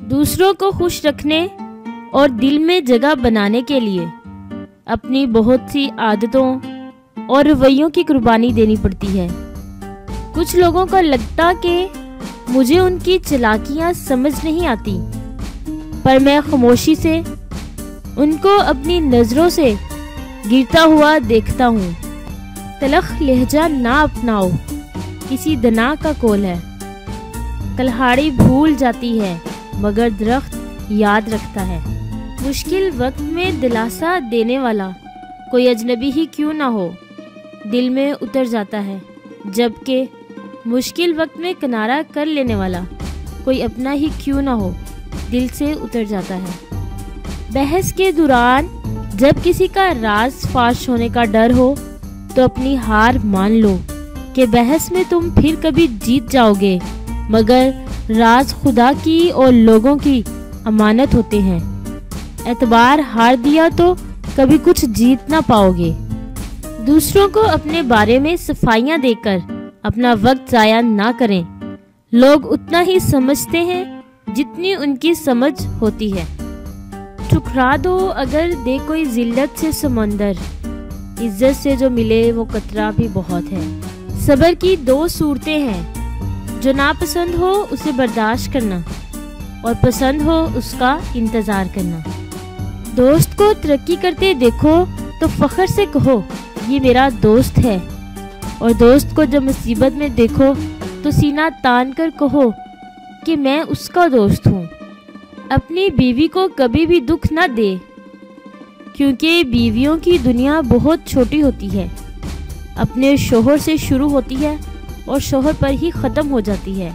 दूसरों को खुश रखने और दिल में जगह बनाने के लिए अपनी बहुत सी आदतों और रवैयों की कुर्बानी देनी पड़ती है। कुछ लोगों को लगता कि मुझे उनकी चालाकियां समझ नहीं आती, पर मैं खामोशी से उनको अपनी नज़रों से गिरता हुआ देखता हूँ। तलख लहजा ना अपनाओ, किसी दना का कौल है। कल्हाड़ी भूल जाती है मगर दरख्त याद रखता है। मुश्किल वक्त में दिलासा देने वाला कोई अजनबी ही क्यों ना हो, दिल में उतर जाता है, जबकि मुश्किल वक्त में किनारा कर लेने वाला कोई अपना ही क्यों ना हो, दिल से उतर जाता है। बहस के दौरान जब किसी का राज फाश होने का डर हो तो अपनी हार मान लो कि बहस में तुम फिर कभी जीत जाओगे, मगर राज खुदा की और लोगों की अमानत होते हैं। एतबार हार दिया तो कभी कुछ जीत ना पाओगे। दूसरों को अपने बारे में सफाइयां देकर अपना वक्त ज़ाया ना करें। लोग उतना ही समझते हैं जितनी उनकी समझ होती है। ठुकरा दो अगर दे कोई जिल्लत से समंदर, इज्जत से जो मिले वो कतरा भी बहुत है। सब्र की दो सूरतें हैं, जो नापसंद हो उसे बर्दाश्त करना और पसंद हो उसका इंतज़ार करना। दोस्त को तरक्की करते देखो तो फख्र से कहो ये मेरा दोस्त है, और दोस्त को जब मुसीबत में देखो तो सीना तान कर कहो कि मैं उसका दोस्त हूँ। अपनी बीवी को कभी भी दुख ना दे, क्योंकि बीवियों की दुनिया बहुत छोटी होती है। अपने शोहर से शुरू होती है और शोहर पर ही ख़त्म हो जाती है।